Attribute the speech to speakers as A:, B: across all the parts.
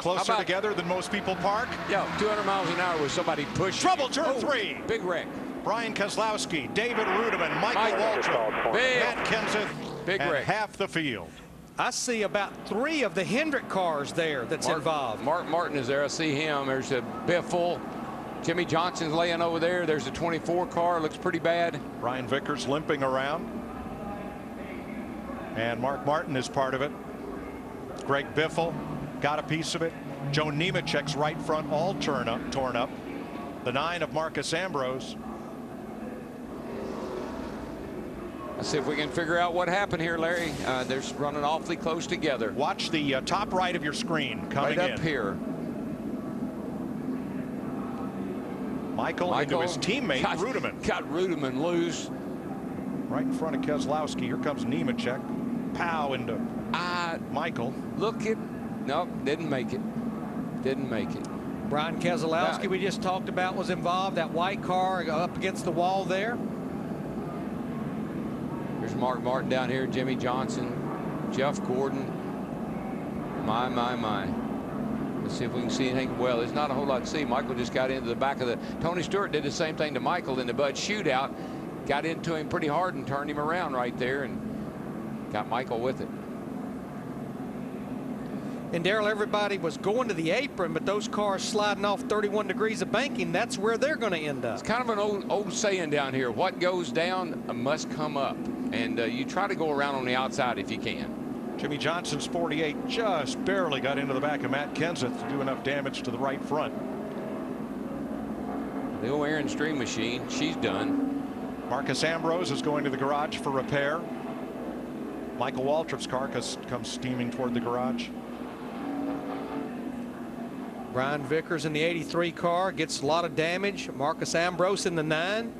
A: Closer together than most people park.
B: Yeah, 200 miles an hour with somebody pushing.
A: Trouble, turn 3.
B: Big wreck.
A: Brian Keselowski, David Rudeman, Michael Waltrip, Matt Kenseth,
B: big
A: and
B: wreck.
A: half the field.
C: I see about 3 of the Hendrick cars there that's involved.
B: Mark Martin is there. I see him. There's a Biffle. Jimmy Johnson's laying over there. There's a 24 car. Looks pretty bad.
A: Brian Vickers limping around. And Mark Martin is part of it. Greg Biffle got a piece of it. Joe Nemechek's right front all torn up. The 9 of Marcus Ambrose.
B: Let's see if we can figure out what happened here, Larry. They're running awfully close together.
A: Watch the top right of your screen coming
B: right up
A: in.
B: here.
A: Michael into his teammate Rudeman.
B: Got Rudeman loose.
A: Right in front of Keselowski. Here comes Nemechek. Pow into Michael.
B: Look at. Nope, didn't make it. Didn't make it.
C: Brian Keselowski, we just talked about, was involved. That white car up against the wall there.
B: There's Mark Martin down here, Jimmy Johnson, Jeff Gordon. My. Let's see if we can see anything. Well, there's not a whole lot to see. Michael just got into the back of the. Tony Stewart did the same thing to Michael in the Bud shootout. Got into him pretty hard and turned him around right there and got Michael with it.
C: And Darrell, everybody was going to the apron, but those cars sliding off 31 degrees of banking, that's where they're going to end up.
B: It's kind of an old saying down here. What goes down must come up. And you try to go around on the outside if you can.
A: Jimmy Johnson's 48 just barely got into the back of Matt Kenseth to do enough damage to the right front.
B: The old Aaron Stream machine, she's done.
A: Marcus Ambrose is going to the garage for repair. Michael Waltrip's car comes steaming toward the garage.
C: Brian Vickers in the 83 car gets a lot of damage. Marcus Ambrose in the 9.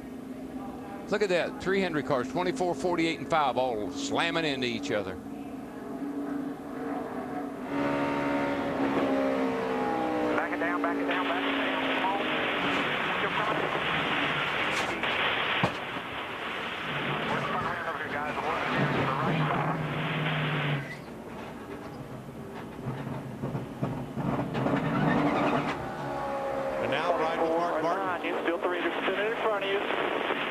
B: Look at that. 3 Hendrick cars, 24, 48, and 5, all slamming into each other.
D: Back it down, back it down, back it down. Come on. Work front hand over here, guys. Work here to the right side.
A: And now riding with Mark Martin.
D: You still 3 in front of you.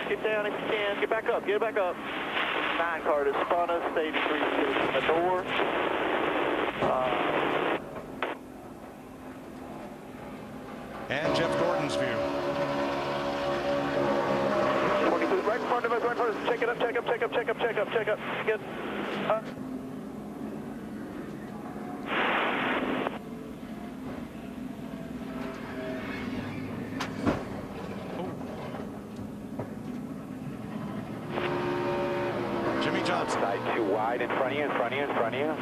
D: Get down if you can. Get back up. Get back up. 9 car is spun us. Stage 3 is in the door.
A: And Jeff Gordon's view.
D: 22 right in front of us. Right in front of us. Check it up. Check up. Check up. Check up. Check up. Check up. Get.
A: Jimmy Johnson.
D: Side 2 wide in front of you. In front of you. In front of you.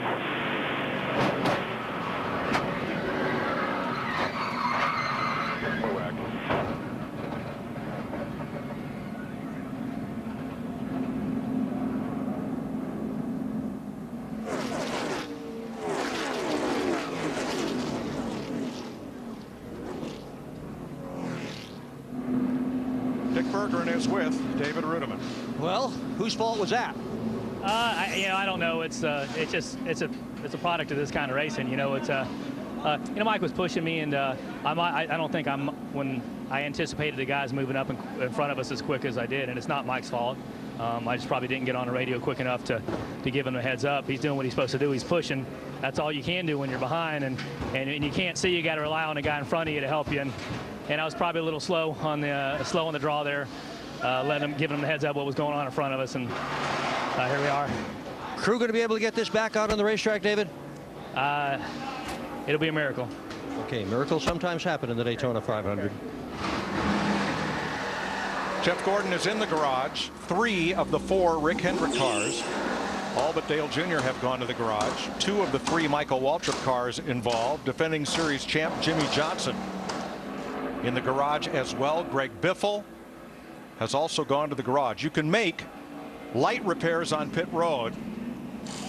A: Dick Bergeron is with David Rudeman.
E: Well, whose fault was that?
F: I don't know. It's a product of this kind of racing. Mike was pushing me, and I don't think when I anticipated the guys moving up in front of us as quick as I did, and it's not Mike's fault. I just probably didn't get on the radio quick enough to give him a heads up. He's doing what he's supposed to do. He's pushing. That's all you can do when you're behind, and you can't see. You got to rely on the guy in front of you to help you. And I was probably a little slow on the draw there, giving him the heads up what was going on in front of us, and here we are.
E: Crew going to be able to get this back out on the racetrack, David?
F: It'll be a miracle.
E: Okay, miracles sometimes happen in the Daytona 500.
A: Jeff Gordon is in the garage. 3 of the 4 Rick Hendrick cars, all but Dale Jr., have gone to the garage. 2 of the 3 Michael Waltrip cars involved. Defending series champ Jimmy Johnson in the garage as well. Greg Biffle has also gone to the garage. You can make light repairs on pit road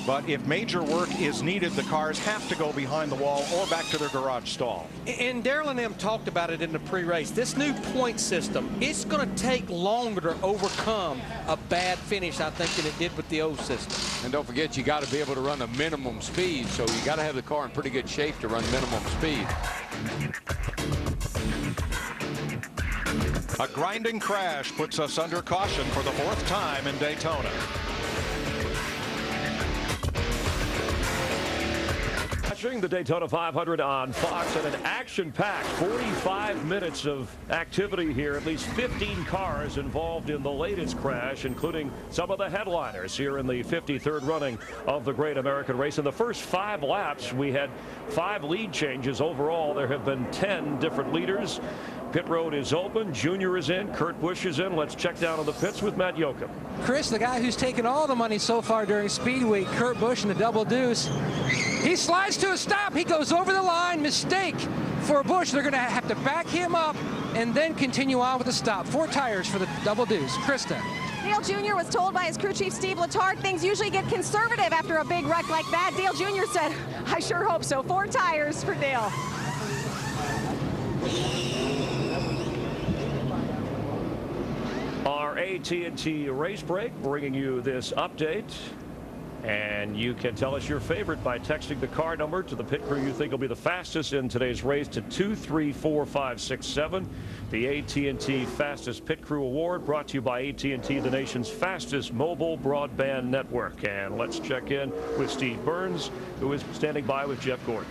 A: But if major work is needed, the cars have to go behind the wall or back to their garage stall.
C: And Darrell and them talked about it in the pre-race. This new point system, it's going to take longer to overcome a bad finish, I think, than it did with the old system.
B: And don't forget, you got to be able to run a minimum speed, so you got to have the car in pretty good shape to run minimum speed.
A: A grinding crash puts us under caution for the 4th time in Daytona.
G: Watching the Daytona 500 on Fox, and an action-packed 45 minutes of activity here. At least 15 cars involved in the latest crash, including some of the headliners here in the 53rd running of the Great American Race. In the first 5 laps, we had 5 lead changes overall. There have been 10 different leaders. Pit road is open. Junior is in. Kurt Busch is in. Let's check down on the pits with Matt Yoakum.
H: Chris, the guy who's taken all the money so far during Speed Week, Kurt Busch in the double deuce. He slides to a stop. He goes over the line. Mistake for Busch. They're going to have to back him up and then continue on with the stop. 4 tires for the double deuce. Krista.
I: Dale Jr. was told by his crew chief, Steve Letarte, things usually get conservative after a big wreck like that. Dale Jr. said, I sure hope so. 4 tires for Dale.
G: Our AT&T race break bringing you this update. And you can tell us your favorite by texting the car number to the pit crew you think will be the fastest in today's race to 234567. The AT&T Fastest Pit Crew Award brought to you by AT&T, the nation's fastest mobile broadband network. And let's check in with Steve Burns, who is standing by with Jeff Gordon.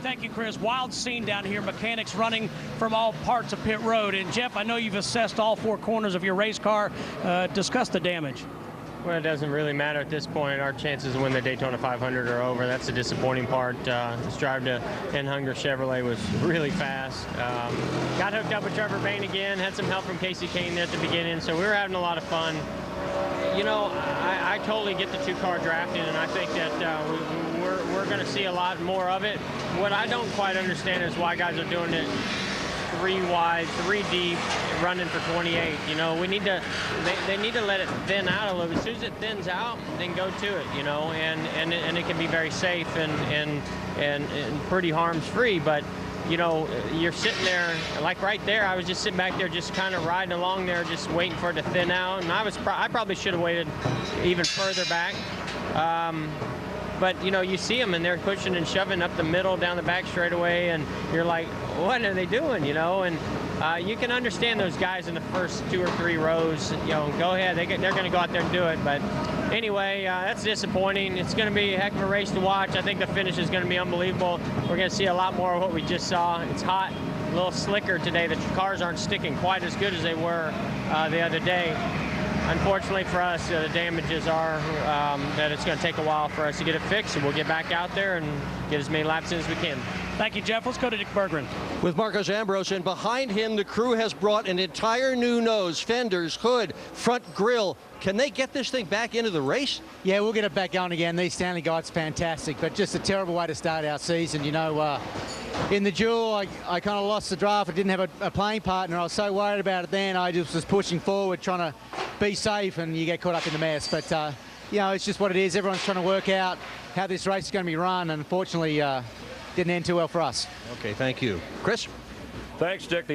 J: Thank you, Chris. Wild scene down here. Mechanics running from all parts of pit road. And Jeff, I know you've assessed all 4 corners of your race car. Discuss the damage.
K: Well, it doesn't really matter at this point. Our chances to win the Daytona 500 are over. That's the disappointing part. This drive to Hunger Chevrolet was really fast. Got hooked up with Trevor Bayne again. Had some help from Casey Kane there at the beginning. So we were having a lot of fun. You know, I totally get the 2-car drafting, and I think that we're going to see a lot more of it. What I don't quite understand is why guys are doing it 3 wide, 3 deep, running for 28. You know, we need to, they need to let it thin out a little bit. As soon as it thins out, then go to it, you know, and it can be very safe and pretty harms-free. But, you know, you're sitting there, like right there, I was just sitting back there just kind of riding along there, just waiting for it to thin out. And I probably should have waited even further back. But, you know, you see them, and they're pushing and shoving up the middle, down the back straightaway, and you're like, what are they doing, you know? And you can understand those guys in the first 2 or 3 rows, you know, go ahead. They're going to go out there and do it. But anyway, that's disappointing. It's going to be a heck of a race to watch. I think the finish is going to be unbelievable. We're going to see a lot more of what we just saw. It's hot, a little slicker today. The cars aren't sticking quite as good as they were the other day. Unfortunately for us, the damages are that it's going to take a while for us to get it fixed, and we'll get back out there and get as many laps in as we can.
J: Thank you, Jeff. Let's go to Dick Berggren.
E: With Marcos Ambrose, and behind him, the crew has brought an entire new nose, fenders, hood, front grille. Can they get this thing back into the race?
L: Yeah, we'll get it back going again. These Stanley Guides fantastic, but just a terrible way to start our season. You know, in the duel, I kind of lost the draft. I didn't have a playing partner. I was so worried about it then. I just was pushing forward, trying to be safe, and you get caught up in the mess. But, you know, it's just what it is. Everyone's trying to work out how this race is going to be run, and unfortunately, didn't end too well for us.
E: Okay, thank you. Chris?
G: Thanks, Dick.